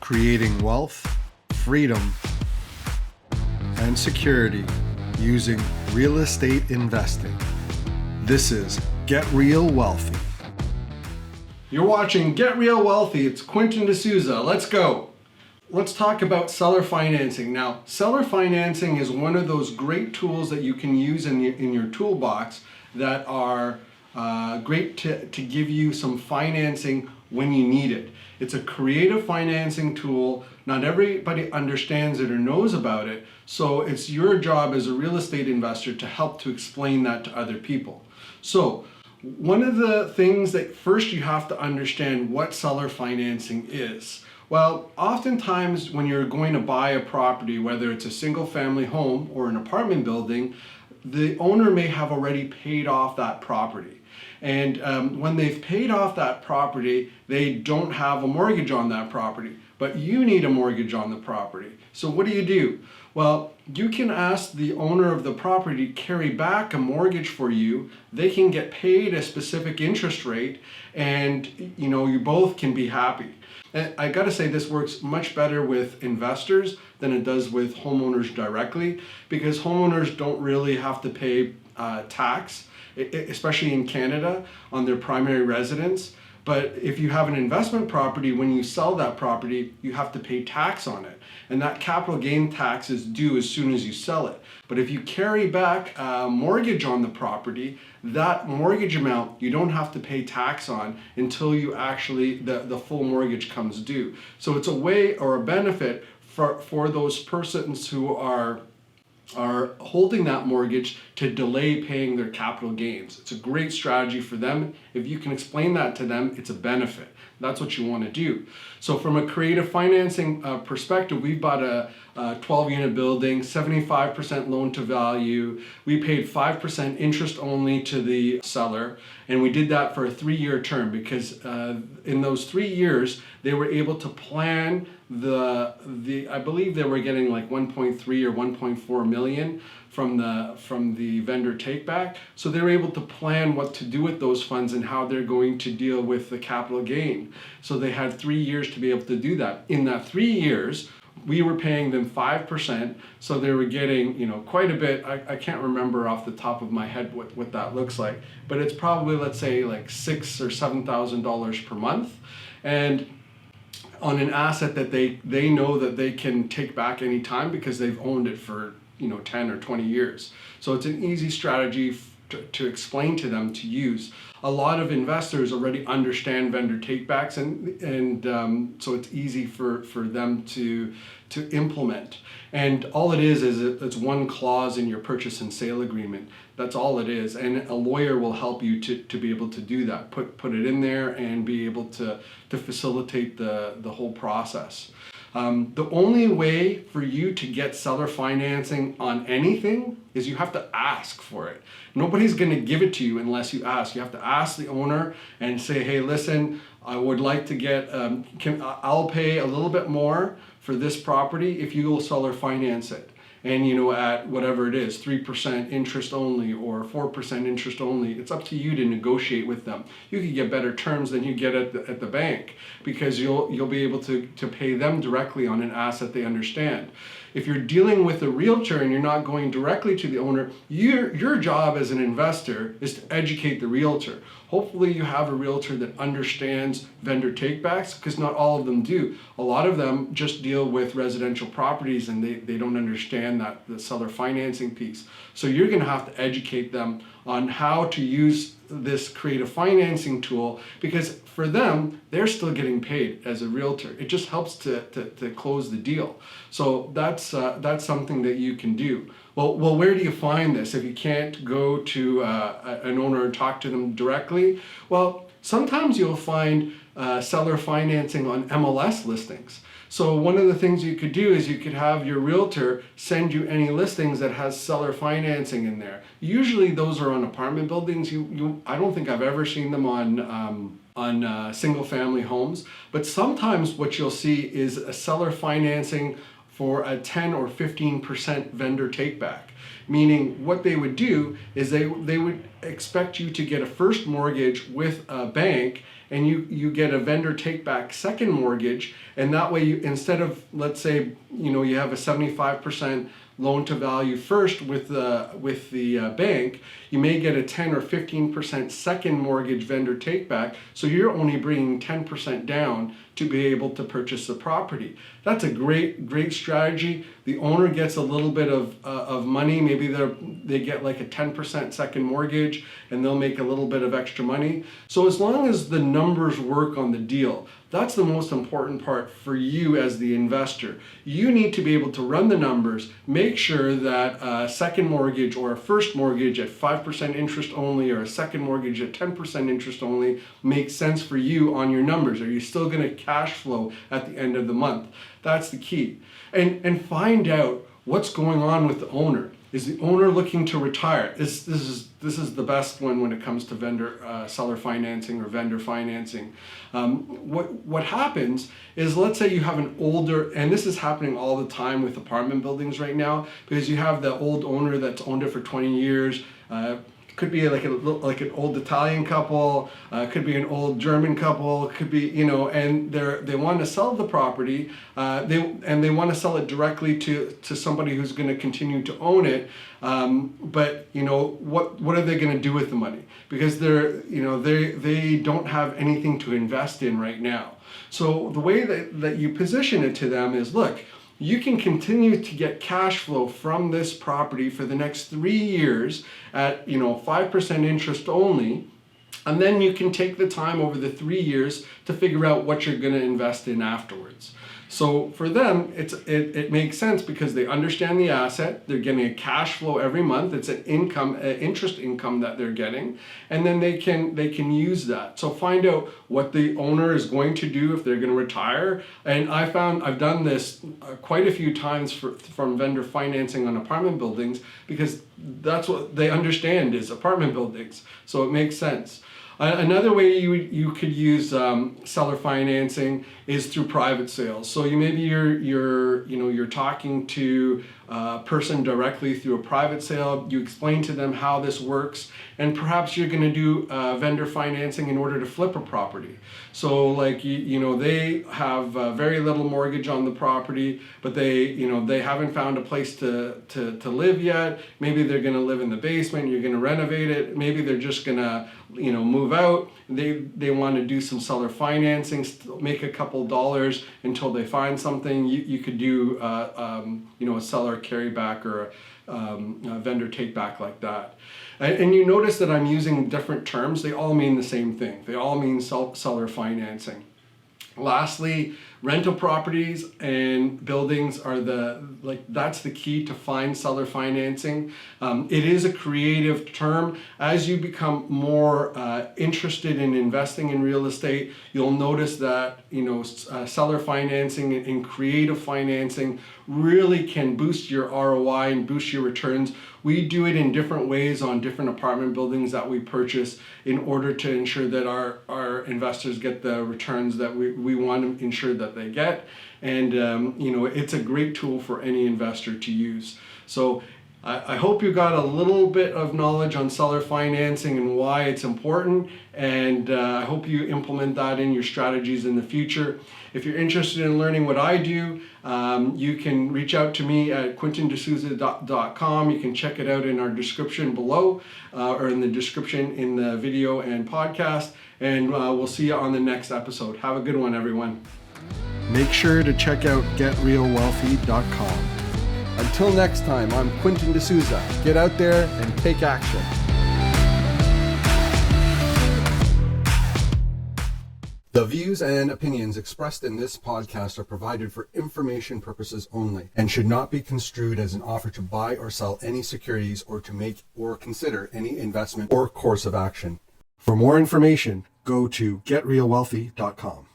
creating wealth, freedom, and security using real estate investing. This is Get Real Wealthy. You're watching Get Real Wealthy. It's Quentin D'Souza. Let's go. Let's talk about seller financing. Now, seller financing is one of those great tools that you can use in your toolbox that are great to give you some financing when you need it. It's a creative financing tool. Not everybody understands it or knows about it, so it's your job as a real estate investor to help to explain that to other people. So one of the things that first you have to understand what seller financing is. Well, oftentimes when you're going to buy a property, whether it's a single family home or an apartment building, the owner may have already paid off that property. And when they've paid off that property, they don't have a mortgage on that property, but you need a mortgage on the property. So what do? Well, you can ask the owner of the property to carry back a mortgage for you. They can get paid a specific interest rate, and you both can be happy. And I gotta say, this works much better with investors than it does with homeowners directly, because homeowners don't really have to pay tax, especially in Canada, on their primary residence. But if you have an investment property, when you sell that property, you have to pay tax on it. And that capital gain tax is due as soon as you sell it. But if you carry back a mortgage on the property, that mortgage amount you don't have to pay tax on until you actually, the full mortgage comes due. So it's a way or a benefit for those persons who are holding that mortgage to delay paying their capital gains. It's a great strategy for them. If you can explain that to them, it's a benefit. That's what you want to do. So from a creative financing perspective, we bought a 12-unit building, 75% loan to value. We paid 5% interest only to the seller, and we did that for a 3-year term because in those 3 years, they were able to plan I believe they were getting like 1.3 or 1.4 million from the vendor takeback. So they were able to plan what to do with those funds and how they're going to deal with the capital gain. So they had 3 years to be able to do that. In that 3 years, we were paying them 5%, so they were getting quite a bit. I can't remember off the top of my head what that looks like, but it's probably, let's say, like $6,000 or $7,000 per month, and on an asset that they know that they can take back any time because they've owned it for 10 or 20 years. So it's an easy strategy to explain to them to use. A lot of investors already understand vendor takebacks, and so it's easy for them to implement. And all it is it's one clause in your purchase and sale agreement. That's all it is. And a lawyer will help you to be able to do that. Put it in there and be able to facilitate the whole process. The only way for you to get seller financing on anything is you have to ask for it. Nobody's going to give it to you unless you ask. You have to ask the owner and say, hey, listen, I would like to get, I'll pay a little bit more for this property if you will seller finance it. And at whatever it is, 3% interest only or 4% interest only, it's up to you to negotiate with them. You can get better terms than you get at the bank because you'll be able to pay them directly on an asset they understand. If you're dealing with a realtor and you're not going directly to the owner, your job as an investor is to educate the realtor. Hopefully you have a realtor that understands vendor takebacks, because not all of them do. A lot of them just deal with residential properties and they don't understand the seller financing piece. So you're going to have to educate them on how to use this creative financing tool, because for them, they're still getting paid as a realtor. It just helps to close the deal. So that's something that you can do. Well, where do you find this if you can't go to an owner and talk to them directly? Well, sometimes you'll find seller financing on MLS listings. So one of the things you could do is you could have your realtor send you any listings that has seller financing in there. Usually those are on apartment buildings. I don't think I've ever seen them on single family homes, but sometimes what you'll see is a seller financing for a 10 or 15% vendor takeback. Meaning what they would do is they would expect you to get a first mortgage with a bank, and you get a vendor take back second mortgage, and that way you, instead of, let's say, you have a 75% loan to value first with the bank, you may get a 10 or 15% second mortgage vendor take back, so you're only bringing 10% down to be able to purchase the property. That's a great strategy. The owner gets a little bit of money. Maybe they get like a 10% second mortgage, and they'll make a little bit of extra money. So as long as the numbers work on the deal, that's the most important part for you as the investor. You need to be able to run the numbers, make sure that a second mortgage or a first mortgage at 5% interest only, or a second mortgage at 10% interest only makes sense for you on your numbers. Are you still going to cash flow at the end of the month? That's the key. And find out what's going on with the owner. Is the owner looking to retire? This is the best one when it comes to vendor seller financing or vendor financing. What happens is, let's say you have an older, and this is happening all the time with apartment buildings right now, because you have the old owner that's owned it for 20 years. Could be like an old Italian couple, could be an old German couple, could be, and they want to sell the property, they want to sell it directly to somebody who's going to continue to own it. But what are they going to do with the money? Because they don't have anything to invest in right now. So the way that you position it to them is, look, you can continue to get cash flow from this property for the next 3 years at 5% interest only, and then you can take the time over the 3 years to figure out what you're going to invest in afterwards. So for them, it makes sense because they understand the asset. They're getting a cash flow every month. It's an interest income that they're getting, and then they can use that. So find out what the owner is going to do if they're going to retire. And I've done this quite a few times from vendor financing on apartment buildings, because that's what they understand is apartment buildings. So it makes sense. Another way you could use seller financing is through private sales. So you're talking to a person directly through a private sale. You explain to them how this works, and perhaps you're going to do vendor financing in order to flip a property. So like they have very little mortgage on the property, but they haven't found a place to live yet. Maybe they're going to live in the basement. You're going to renovate it. Maybe they're just going to move out. They want to do some seller financing, make a couple dollars until they find something. You could do a seller carryback or a vendor take back like that. And you notice that I'm using different terms. They all mean the same thing. They all mean seller financing. Lastly, rental properties and buildings are that's the key to find seller financing. It is a creative term. As you become more interested in investing in real estate, you'll notice that seller financing and creative financing really can boost your ROI and boost your returns. We do it in different ways on different apartment buildings that we purchase in order to ensure that our investors get the returns that we want to ensure that they get. And it's a great tool for any investor to use. So I hope you got a little bit of knowledge on seller financing and why it's important, and I hope you implement that in your strategies in the future. If you're interested in learning what I do, you can reach out to me at quentindesouza.com. You can check it out in our description below, or in the description in the video and podcast, and we'll see you on the next episode. Have a good one, everyone. Make sure to check out getrealwealthy.com. Until next time, I'm Quentin D'Souza. Get out there and take action. The views and opinions expressed in this podcast are provided for information purposes only and should not be construed as an offer to buy or sell any securities or to make or consider any investment or course of action. For more information, go to getrealwealthy.com.